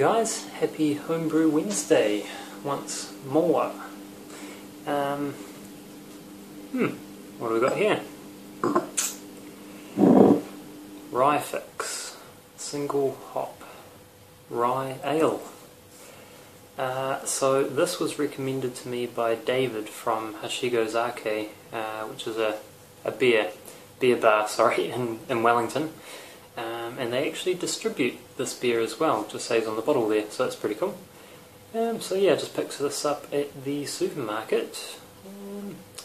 guys, happy Homebrew Wednesday once more. What do we got here? Rye Fix, single hop rye ale. So this was recommended to me by David from Hashigozake, which is a beer bar, in Wellington. And they actually distribute this beer as well, just says on the bottle there, so that's pretty cool. So yeah, I just picked this up at the supermarket.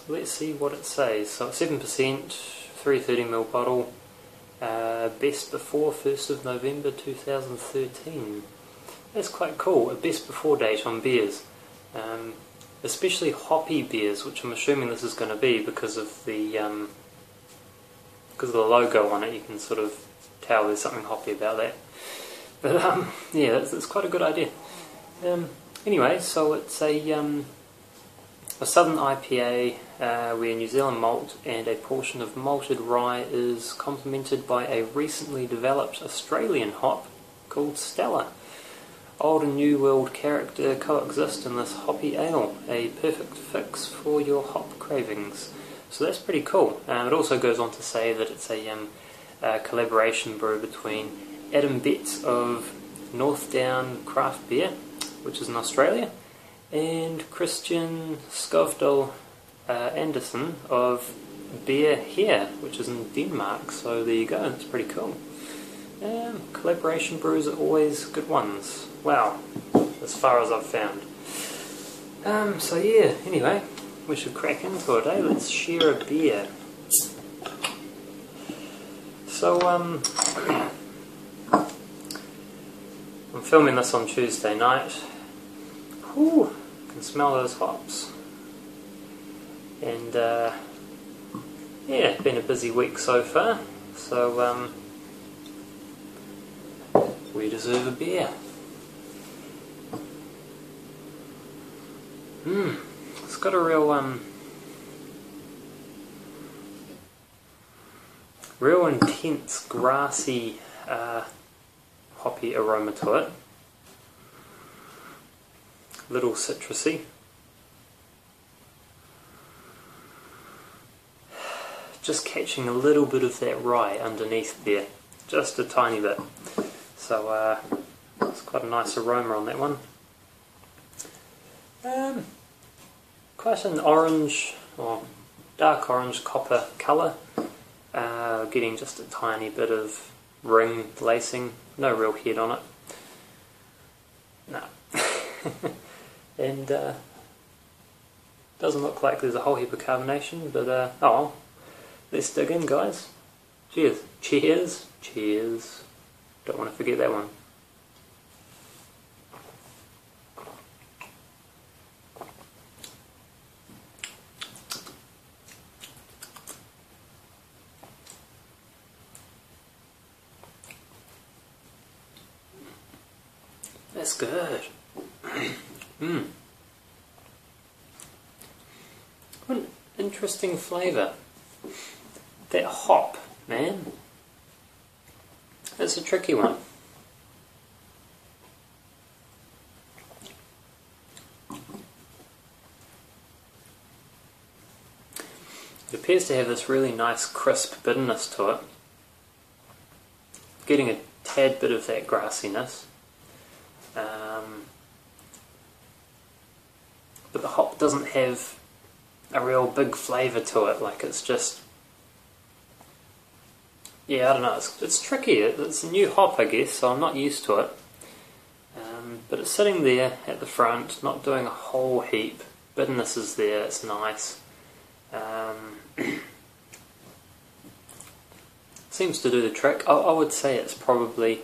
Let's see what it says. So 7%, 330ml bottle, best before 1st of November 2013. That's quite cool, a best before date on beers. Especially hoppy beers, which I'm assuming this is going to be because of the logo on it. You can sort of tell there's something hoppy about that. But yeah, that's quite a good idea. Anyway, so it's a southern IPA where New Zealand malt and a portion of malted rye is complemented by a recently developed Australian hop called Stella. Old and new world character coexist in this hoppy ale, a perfect fix for your hop cravings. So that's pretty cool. It also goes on to say that it's a collaboration brew between Adam Betts of North Down Craft Beer, which is in Australia, and Christian Skovdal Andersen of Beer Here, which is in Denmark. So there you go, that's pretty cool. Collaboration brews are always good ones. Wow, as far as I've found. So yeah, anyway, we should crack into it, eh? Let's share a beer. So, I'm filming this on Tuesday night. Whew, can smell those hops. And, yeah, been a busy week so far. So, we deserve a beer. It's got a real intense, grassy, hoppy aroma to it. Little citrusy. Just catching a little bit of that rye underneath there. Just a tiny bit. So, it's quite a nice aroma on that one. Quite an orange, or dark orange copper colour. Getting just a tiny bit of ring lacing, no real head on it. No. And doesn't look like there's a whole heap of carbonation, but oh well. Let's dig in, guys. Cheers. Cheers. Cheers. Don't want to forget that one. That's good. What an interesting flavour. That hop, man. That's a tricky one. It appears to have this really nice crisp bitterness to it. Getting a tad bit of that grassiness. But the hop doesn't have a real big flavour to it, like it's just... Yeah, I don't know, it's tricky. It's a new hop, I guess, so I'm not used to it. But it's sitting there at the front, not doing a whole heap. Bitterness is there, it's nice. Seems to do the trick. I would say it's probably...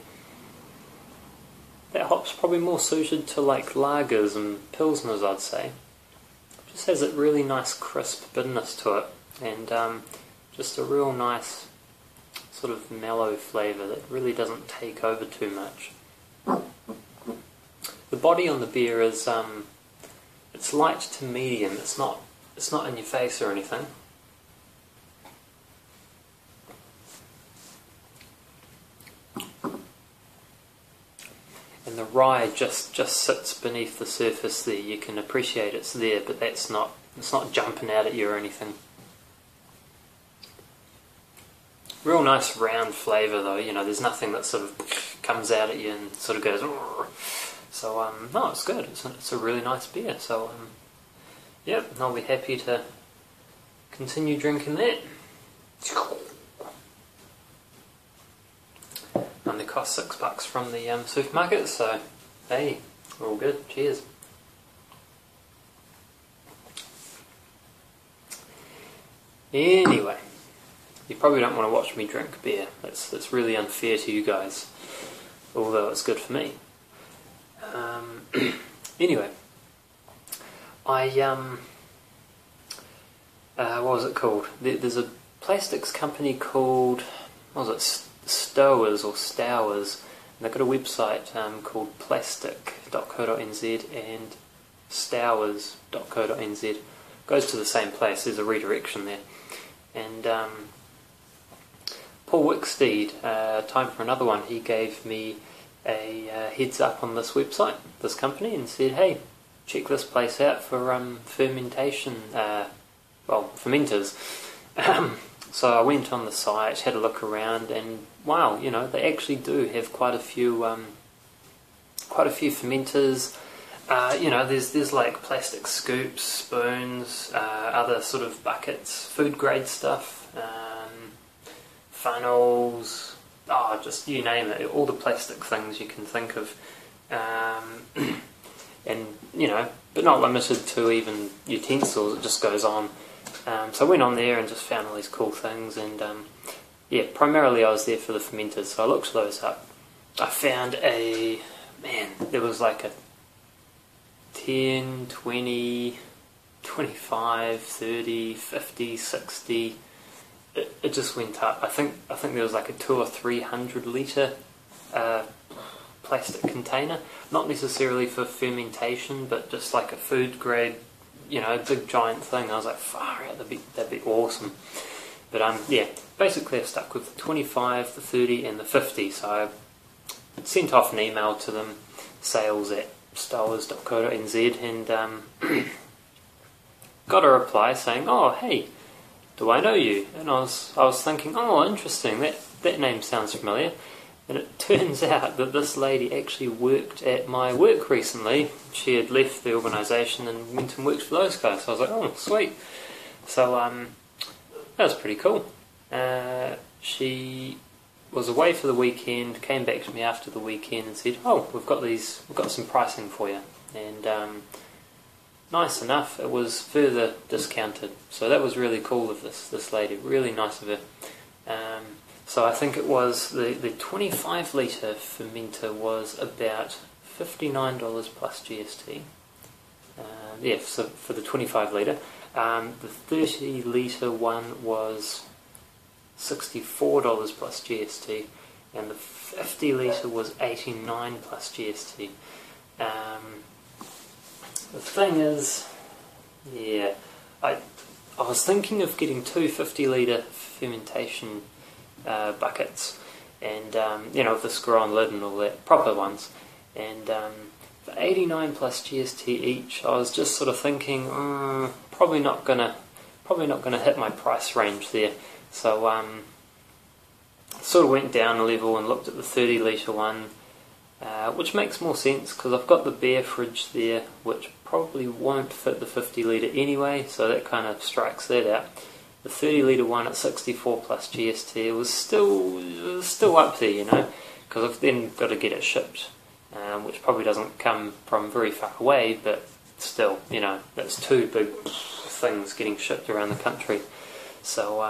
That hop's probably more suited to like lagers and pilsners, I'd say. It just has a really nice crisp bitterness to it, and just a real nice sort of mellow flavour that really doesn't take over too much. The body on the beer is it's light to medium. It's not in your face or anything. and the rye just sits beneath the surface there. You can appreciate it's there, but it's not jumping out at you or anything. Real nice round flavour though, you know, there's nothing that sort of comes out at you and sort of goes, "Urgh." So no, it's good, it's a really nice beer, so yep, I'll be happy to continue drinking that. And they cost $6 from the supermarket, so hey, we're all good, cheers. Anyway, you probably don't want to watch me drink beer. That's really unfair to you guys, although it's good for me. Anyway, I what was it called? There's a plastics company called, what was it, Stowers or Stowers, and they've got a website called plastic.co.nz and stowers.co.nz. Goes to the same place. There's a redirection there, and Paul Wicksteed, Time for Another One, he gave me a heads up on this website, this company, and said, hey, check this place out for fermentation, fermenters. So I went on the site, had a look around, and wow, you know, they actually do have quite a few fermenters. You know, there's like plastic scoops, spoons, other sort of buckets, food grade stuff, funnels, just you name it, all the plastic things you can think of, and you know, but not limited to even utensils. It just goes on. So I went on there and just found all these cool things, and yeah, primarily I was there for the fermenters, so I looked those up. I found there was like a 10, 20, 25, 30, 50, 60. It just went up. I think there was like a 200 or 300 litre plastic container, not necessarily for fermentation, but just like a food grade, you know, a big giant thing. I was like, far out, that'd be awesome. But yeah, basically I stuck with the 25, the 30 and the 50, so I sent off an email to them, sales@stowers.co.nz, and got a reply saying, oh hey, do I know you? And I was thinking, oh interesting, that name sounds familiar. And it turns out that this lady actually worked at my work recently. She had left the organisation and went and worked for those guys. So I was like, oh, sweet. So that was pretty cool. She was away for the weekend, came back to me after the weekend and said, oh, we've got some pricing for you. And nice enough, it was further discounted. So that was really cool of this lady, really nice of her. So I think it was the 25 litre fermenter was about $59 plus GST. Yeah, so for the 25 litre. The 30 litre one was $64 plus GST, and the 50 litre was $89 plus GST. The thing is, yeah, I was thinking of getting two 50 litre fermentation buckets, and you know, with the screw-on lid and all that, proper ones, and for 89 plus GST each, I was just sort of thinking, probably not gonna hit my price range there. So sort of went down a level and looked at the 30 litre one, which makes more sense because I've got the beer fridge there, which probably won't fit the 50 litre anyway, so that kind of strikes that out. The 30 litre one at 64 plus GST was still up there, you know, because I've then got to get it shipped, which probably doesn't come from very far away, but still, you know, that's two big things getting shipped around the country. So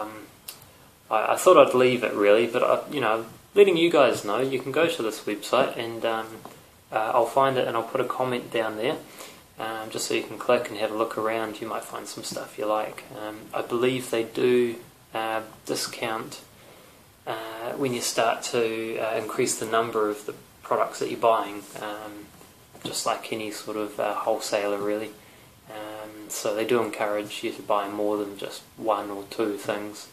I thought I'd leave it really, but you know, letting you guys know, you can go to this website and I'll find it and I'll put a comment down there. Just so you can click and have a look around. You might find some stuff you like. I believe they do discount when you start to increase the number of the products that you're buying, just like any sort of wholesaler really. So they do encourage you to buy more than just one or two things.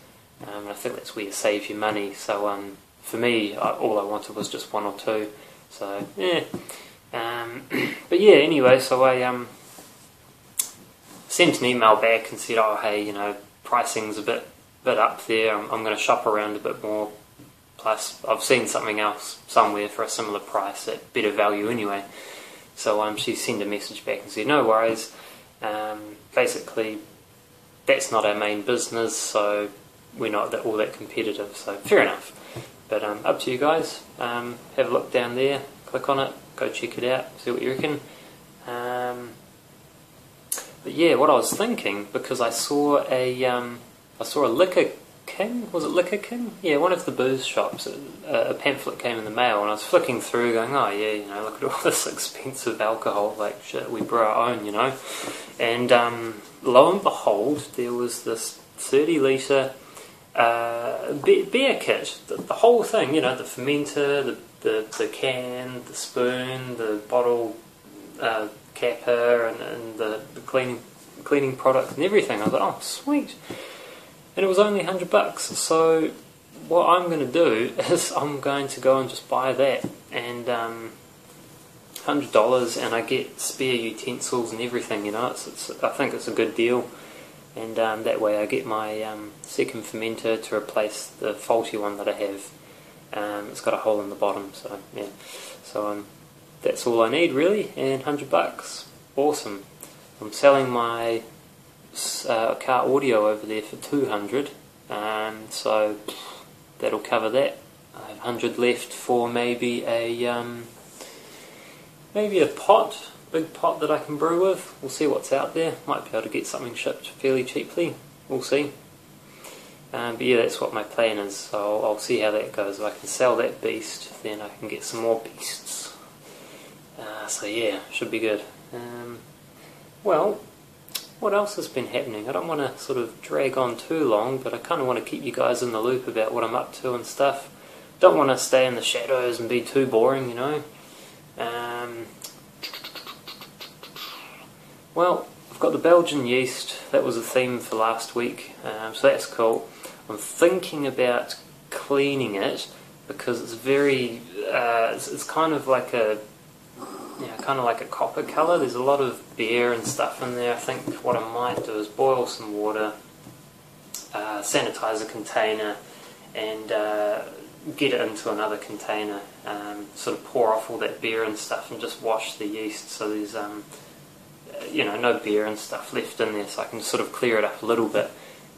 I think that's where you save your money. So for me, all I wanted was just one or two. So yeah, but yeah. Anyway, so I sent an email back and said, oh hey, you know, pricing's a bit up there. I'm going to shop around a bit more. Plus, I've seen something else somewhere for a similar price at better value anyway. So she sent a message back and said, no worries. Basically, that's not our main business, so we're not all that competitive. So fair enough. But up to you guys. Have a look down there. Click on it. Go check it out. See what you reckon. But yeah, what I was thinking, because I saw a Liquor King, was it Liquor King? Yeah, one of the booze shops. A pamphlet came in the mail, and I was flicking through, going, oh yeah, you know, look at all this expensive alcohol. Like shit, we brew our own, you know. And lo and behold, there was this 30-litre beer kit. The whole thing, you know, the fermenter, the can, the spoon, the bottle capper, and the cleaning product and everything. I was like, oh sweet. And it was only $100. So what I'm going to do is I'm going to go and just buy that, and $100, and I get spare utensils and everything. You know, I think it's a good deal, and that way I get my second fermenter to replace the faulty one that I have. It's got a hole in the bottom, so yeah. So that's all I need really, and $100, awesome. I'm selling my car audio over there for $200, so that'll cover that. I have 100 left for maybe a pot, big pot that I can brew with. We'll see what's out there. Might be able to get something shipped fairly cheaply. We'll see. But yeah, that's what my plan is. So I'll see how that goes. If I can sell that beast, then I can get some more beasts. So yeah, should be good. Well, what else has been happening? I don't want to sort of drag on too long, but I kind of want to keep you guys in the loop about what I'm up to and stuff. Don't want to stay in the shadows and be too boring, you know. Well, I've got the Belgian yeast. That was a theme for last week, so that's cool. I'm thinking about cleaning it because it's very, it's kind of like a, kind of like a copper colour. There's a lot of beer and stuff in there. I think what I might do is boil some water, sanitize a container, and get it into another container. Sort of pour off all that beer and stuff, and just wash the yeast so there's no beer and stuff left in there, so I can sort of clear it up a little bit.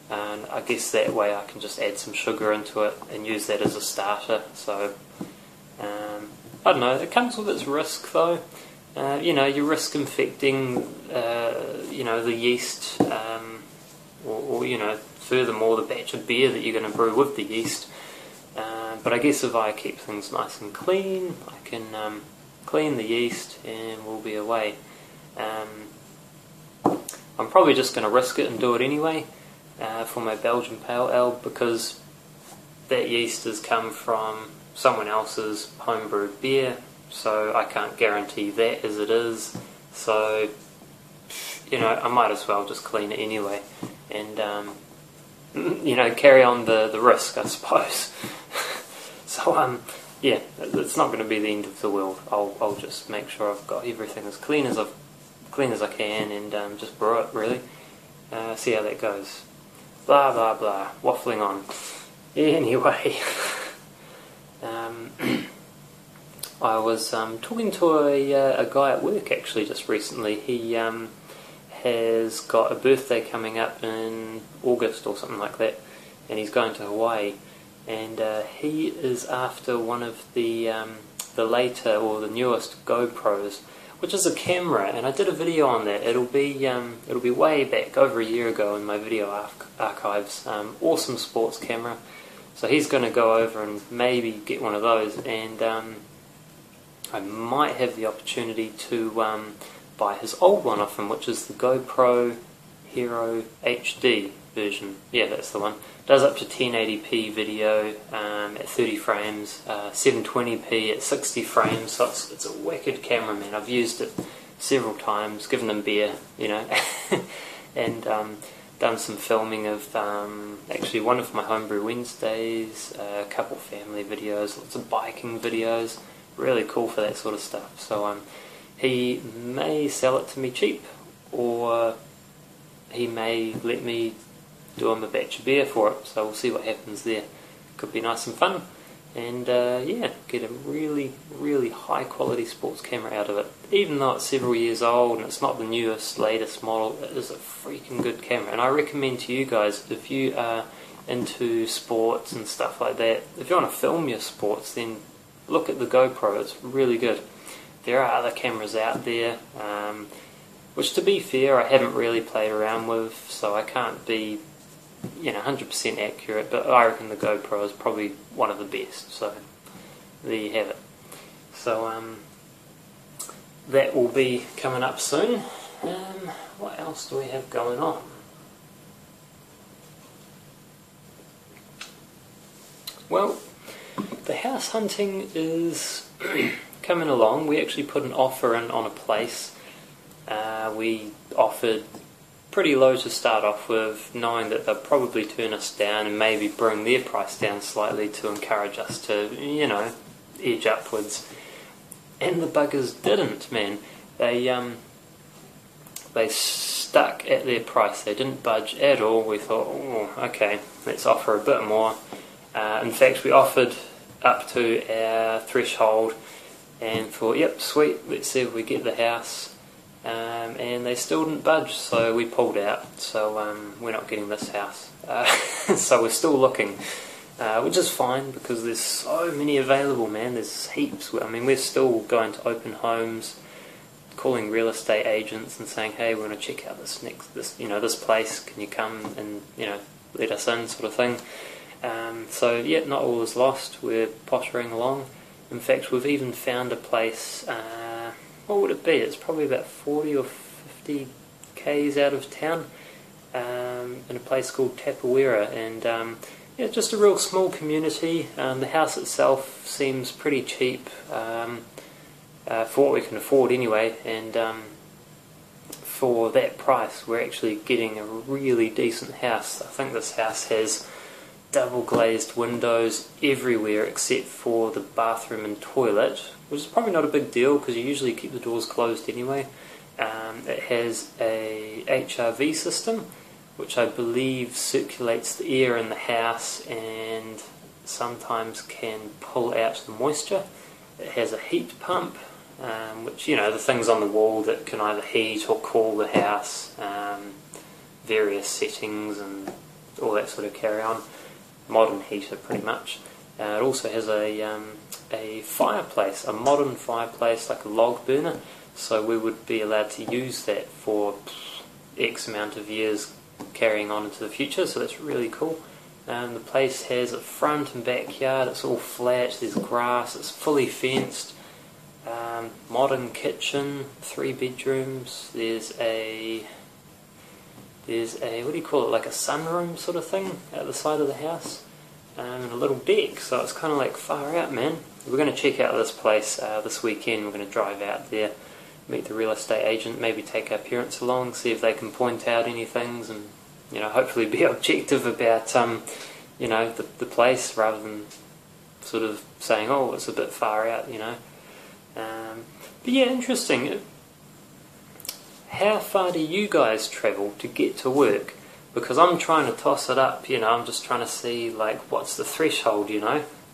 And I guess that way I can just add some sugar into it and use that as a starter. So I don't know, it comes with its risk though. You risk infecting the yeast, or furthermore the batch of beer that you're going to brew with the yeast. But I guess if I keep things nice and clean, I can clean the yeast and we'll be away. I'm probably just going to risk it and do it anyway for my Belgian Pale Ale, because that yeast has come from someone else's homebrewed beer, so I can't guarantee that as it is. So, I might as well just clean it anyway and, carry on the risk, I suppose. So, yeah, it's not going to be the end of the world. I'll just make sure I've got everything as clean as I can, and just brew it, really. See how that goes. Blah, blah, blah. Waffling on. Anyway, I was talking to a guy at work, actually, just recently. He has got a birthday coming up in August or something like that, and he's going to Hawaii. And he is after one of the later, or the newest GoPros, which is a camera, and I did a video on that. It'll be way back, over a year ago, in my video archives. Awesome sports camera. So he's going to go over and maybe get one of those, and I might have the opportunity to buy his old one off him, which is the GoPro Hero HD version. Yeah, that's the one. Does up to 1080p video at 30 frames, 720p at 60 frames, so it's a wicked camera, man. I've used it several times, given them beer, and done some filming of actually one of my Homebrew Wednesdays, a couple family videos, lots of biking videos, really cool for that sort of stuff. So he may sell it to me cheap, or he may let me do him a batch of beer for it, so we'll see what happens there. Could be nice and fun, and yeah, get a really, really high quality sports camera out of it. Even though it's several years old and it's not the newest, latest model, it is a freaking good camera, and I recommend to you guys, if you are into sports and stuff like that, if you want to film your sports, then look at the GoPro. It's really good. There are other cameras out there, which to be fair I haven't really played around with, so I can't be 100% accurate, but I reckon the GoPro is probably one of the best, so there you have it. So that will be coming up soon. What else do we have going on? Well, the house hunting is coming along. We actually put an offer in on a place. We offered pretty low to start off with, knowing that they'll probably turn us down and maybe bring their price down slightly to encourage us to, edge upwards. And the buggers didn't, man. They stuck at their price. They didn't budge at all. We thought, oh, okay, let's offer a bit more. In fact, we offered up to our threshold and thought, yep, sweet, let's see if we get the house. And they still didn't budge, so we pulled out. So we're not getting this house. So we're still looking, which is fine because there's so many available, man. There's heaps. I mean, we're still going to open homes, calling real estate agents and saying, hey, we want to check out this place. Can you come and let us in, sort of thing. So yeah, not all is lost. We're pottering along. In fact, we've even found a place. What would it be? It's probably about 40 or 50 k's out of town, in a place called Tapawera, and yeah, just a real small community. The house itself seems pretty cheap for what we can afford anyway, and for that price, we're actually getting a really decent house. I think this house has double glazed windows everywhere except for the bathroom and toilet, which is probably not a big deal because you usually keep the doors closed anyway. It has a HRV system, which I believe circulates the air in the house and sometimes can pull out the moisture. It has a heat pump, which, the things on the wall that can either heat or cool the house, various settings and all that sort of carry on. Modern heater, pretty much. It also has a fireplace, a modern fireplace, like a log burner, so we would be allowed to use that for X amount of years carrying on into the future, so that's really cool. The place has a front and backyard, it's all flat, there's grass, it's fully fenced, modern kitchen, 3 bedrooms, there's a what do you call it, like a sunroom sort of thing at the side of the house, and a little deck, so it's kind of like far out, man. We're going to check out this place this weekend. We're going to drive out there, meet the real estate agent, maybe take our parents along, see if they can point out any things, and hopefully be objective about the place rather than sort of saying, oh, it's a bit far out, But yeah, interesting. How far do you guys travel to get to work? Because I'm trying to toss it up, I'm just trying to see, like, what's the threshold,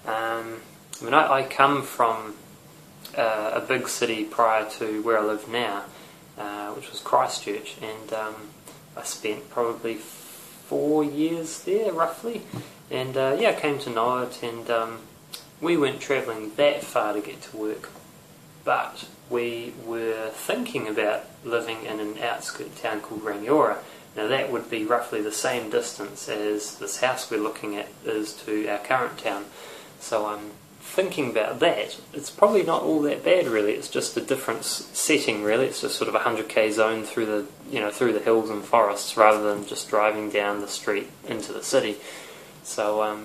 I come from a big city prior to where I live now, which was Christchurch, and I spent probably 4 years there, roughly, and I came to know it, and we weren't travelling that far to get to work, but we were thinking about living in an outskirt town called Rangiora. Now that would be roughly the same distance as this house we're looking at is to our current town. So I'm thinking about that. It's probably not all that bad, really. It's just a different setting, really. It's just sort of a 100k zone through the hills and forests, rather than just driving down the street into the city. So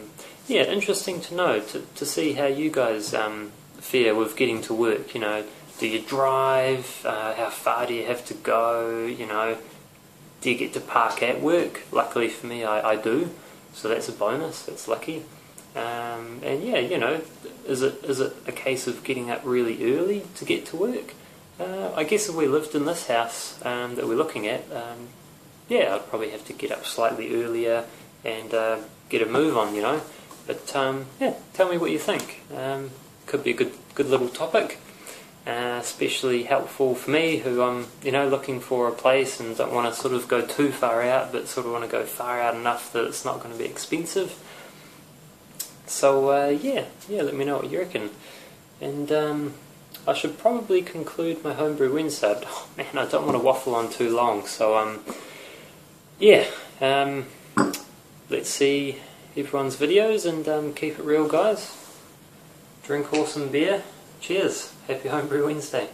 yeah, interesting to know, to see how you guys fare with getting to work. Do you drive? How far do you have to go? Do you get to park at work? Luckily for me, I do, so that's a bonus, that's lucky. And yeah, you know, is it a case of getting up really early to get to work? I guess if we lived in this house that we're looking at, yeah, I'd probably have to get up slightly earlier and get a move on, you know. But yeah, tell me what you think. Could be a good little topic, especially helpful for me, who I'm, you know, looking for a place and don't want to sort of go too far out, but sort of want to go far out enough that it's not going to be expensive. So yeah, let me know what you reckon. And I should probably conclude my Homebrew Wednesday. Oh man, I don't want to waffle on too long. So yeah, let's see everyone's videos and keep it real, guys. Drink awesome beer. Cheers. Happy Homebrew Wednesday.